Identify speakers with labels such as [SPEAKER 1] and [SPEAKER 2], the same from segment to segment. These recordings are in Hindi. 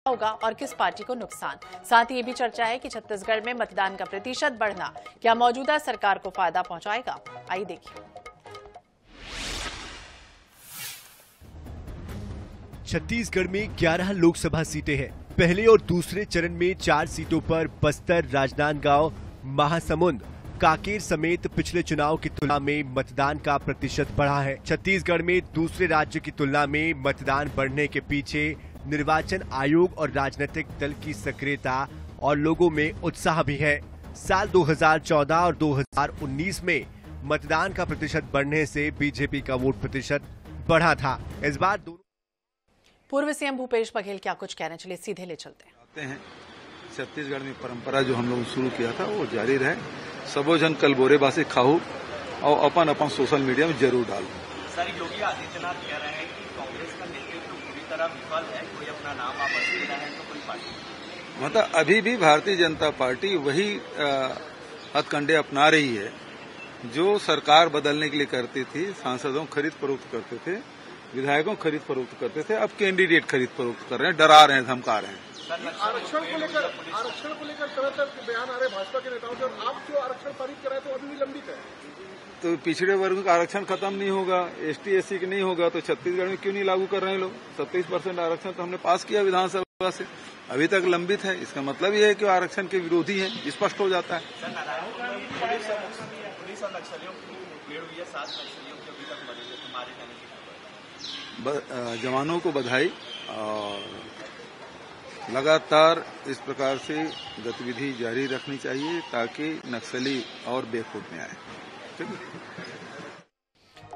[SPEAKER 1] होगा और किस पार्टी को नुकसान। साथ ही ये भी चर्चा है कि छत्तीसगढ़ में मतदान का प्रतिशत बढ़ना क्या मौजूदा सरकार को फायदा पहुंचाएगा। आइए देखिए।
[SPEAKER 2] छत्तीसगढ़ में 11 लोकसभा सीटें हैं। पहले और दूसरे चरण में 4 सीटों पर बस्तर, राजनांदगांव, महासमुंद, कांकेर समेत पिछले चुनाव की तुलना में मतदान का प्रतिशत बढ़ा है। छत्तीसगढ़ में दूसरे राज्य की तुलना में मतदान बढ़ने के पीछे निर्वाचन आयोग और राजनीतिक दल की सक्रियता और लोगों में उत्साह भी है। साल 2014 और 2019 में मतदान का प्रतिशत बढ़ने से बीजेपी का वोट प्रतिशत बढ़ा था। इस बार दोनों
[SPEAKER 1] पूर्व सीएम भूपेश बघेल क्या कुछ कहना, चलिए सीधे ले चलते हैं।
[SPEAKER 3] छत्तीसगढ़ में परंपरा जो हम लोग शुरू किया था वो जारी रहे। सबो जन कल बोरे बासे खाऊ और अपन अपन सोशल मीडिया में जरूर डालो।
[SPEAKER 4] सर, योगी आदित्यनाथ कह रहे हैं कि कांग्रेस का नेतृत्व पूरी तरह विफल है, कोई अपना नाम वापस ले रहा है तो कोई पार्टी
[SPEAKER 3] मतलब अभी भी भारतीय जनता पार्टी वही हथकंडे अपना रही है जो सरकार बदलने के लिए करती थी। सांसदों खरीद फरोख्त करते थे, विधायकों खरीद फरोख्त करते थे, अब कैंडिडेट खरीद फरोख्त कर रहे हैं, डरा रहे हैं, धमका रहे हैं।
[SPEAKER 5] आरक्षण को लेकर तरह बयान आ रहे भाजपा के नेताओं के, और आप जो आरक्षण पारित कराए तो अभी भी लंबित है।
[SPEAKER 3] तो पिछड़े वर्ग का आरक्षण खत्म नहीं होगा, एसटी एससी का नहीं होगा, तो छत्तीसगढ़ में क्यों नहीं लागू कर रहे हैं लोग? 27% आरक्षण तो हमने पास किया विधानसभा से, अभी तक लंबित है। इसका मतलब ये है कि आरक्षण के विरोधी है, स्पष्ट हो जाता है। जवानों को बधाई और लगातार इस प्रकार से गतिविधि जारी रखनी चाहिए ताकि नक्सली और बेखौफ में आए।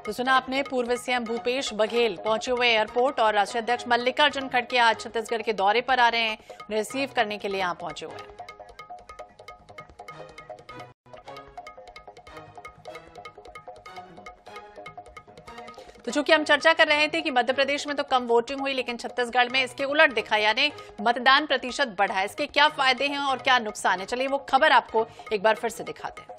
[SPEAKER 1] तो सुना आपने, पूर्व सीएम भूपेश बघेल पहुंचे हुए एयरपोर्ट और राष्ट्रीय अध्यक्ष मल्लिकार्जुन खड़गे आज छत्तीसगढ़ के दौरे पर आ रहे हैं, रिसीव करने के लिए यहां पहुंचे हुए हैं। तो चूंकि हम चर्चा कर रहे थे कि मध्य प्रदेश में तो कम वोटिंग हुई, लेकिन छत्तीसगढ़ में इसके उलट दिखा, यानी मतदान प्रतिशत बढ़ा है। इसके क्या फायदे हैं और क्या नुकसान है, चलिए वो खबर आपको एक बार फिर से दिखाते हैं।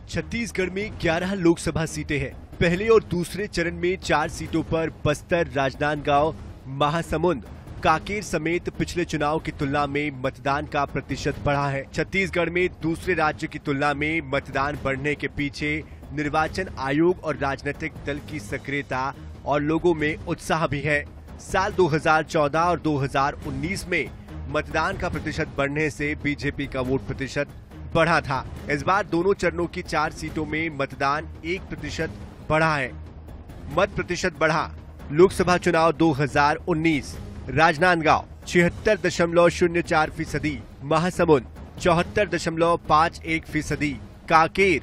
[SPEAKER 2] छत्तीसगढ़ में 11 लोकसभा सीटें हैं। पहले और दूसरे चरण में 4 सीटों पर बस्तर, राजनांदगांव, महासमुंद, कांकेर समेत पिछले चुनाव की तुलना में मतदान का प्रतिशत बढ़ा है। छत्तीसगढ़ में दूसरे राज्य की तुलना में मतदान बढ़ने के पीछे निर्वाचन आयोग और राजनीतिक दल की सक्रियता और लोगों में उत्साह भी है। साल 2014 और 2019 में मतदान का प्रतिशत बढ़ने से बीजेपी का वोट प्रतिशत बढ़ा था। इस बार दोनों चरणों की 4 सीटों में मतदान 1% बढ़ा है। मत प्रतिशत बढ़ा। लोकसभा चुनाव 2019, राजनांदगांव 76.04%, महासमुंद 74.51%, कांकेर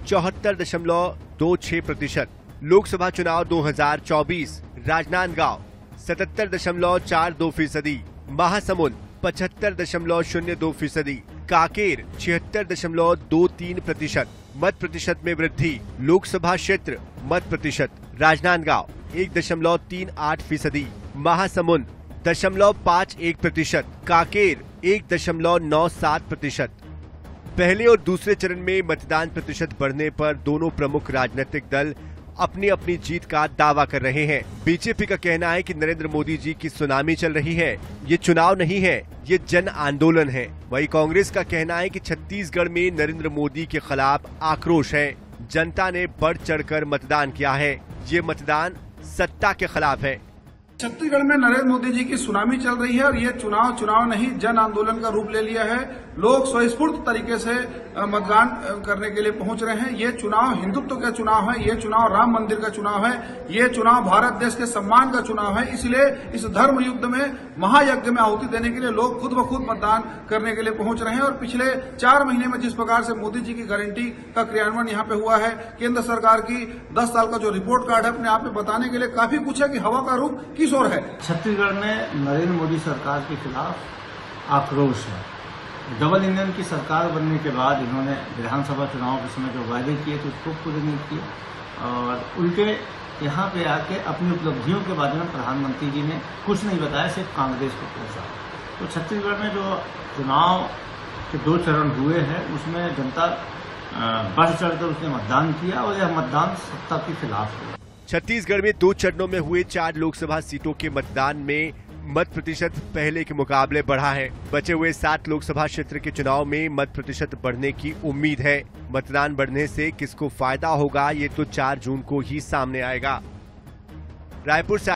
[SPEAKER 2] 74.26%। लोकसभा चुनाव 2024, राजनांदगांव 77.42%, महासमुंद 75.02%, कांकेर 76.23%। मत प्रतिशत में वृद्धि। लोकसभा क्षेत्र मत प्रतिशत राजनांदगांव 1.38%, महासमुंद 0.51%, कांकेर 1.97%। पहले और दूसरे चरण में मतदान प्रतिशत बढ़ने पर दोनों प्रमुख राजनीतिक दल अपनी अपनी जीत का दावा कर रहे हैं। बीजेपी का कहना है कि नरेंद्र मोदी जी की सुनामी चल रही है, ये चुनाव नहीं है, ये जन आंदोलन है। वहीं कांग्रेस का कहना है कि छत्तीसगढ़ में नरेंद्र मोदी के खिलाफ आक्रोश है, जनता ने बढ़ चढ़कर मतदान किया है, ये मतदान सत्ता के खिलाफ है।
[SPEAKER 5] छत्तीसगढ़ में नरेंद्र मोदी जी की सुनामी चल रही है और ये चुनाव नहीं जन आंदोलन का रूप ले लिया है। लोग स्वस्फूर्त तरीके से मतदान करने के लिए पहुंच रहे हैं। ये चुनाव हिंदुत्व का चुनाव है, ये चुनाव राम मंदिर का चुनाव है, ये चुनाव भारत देश के सम्मान का चुनाव है। इसलिए इस धर्म युद्ध में, महायज्ञ में आहुति देने के लिए लोग खुद ब खुद मतदान करने के लिए पहुंच रहे हैं। और पिछले 4 महीने में जिस प्रकार से मोदी जी की गारंटी का क्रियान्वयन यहाँ पे हुआ है, केंद्र सरकार की 10 साल का जो रिपोर्ट कार्ड है अपने आप में बताने के लिए काफी कुछ है कि हवा का रुख किस ओर है।
[SPEAKER 6] छत्तीसगढ़ में नरेंद्र मोदी सरकार के खिलाफ आक्रोश है। डबल इंजन की सरकार बनने के बाद इन्होंने विधानसभा चुनाव के समय जो वायदे किए थे उसको पूरे नहीं किए और उल्टे यहाँ पे आके अपनी उपलब्धियों के बारे में प्रधानमंत्री जी ने कुछ नहीं बताया, सिर्फ कांग्रेस को पूछा। तो छत्तीसगढ़ में जो चुनाव के 2 चरण हुए हैं उसमें जनता बढ़ चढ़कर उसने मतदान किया और यह मतदान सत्ता के खिलाफ हुआ।
[SPEAKER 2] छत्तीसगढ़ में 2 चरणों में हुए 4 लोकसभा सीटों के मतदान में मत प्रतिशत पहले के मुकाबले बढ़ा है। बचे हुए 7 लोकसभा क्षेत्र के चुनाव में मत प्रतिशत बढ़ने की उम्मीद है। मतदान बढ़ने से किसको फायदा होगा, ये तो 4 जून को ही सामने आएगा। रायपुर से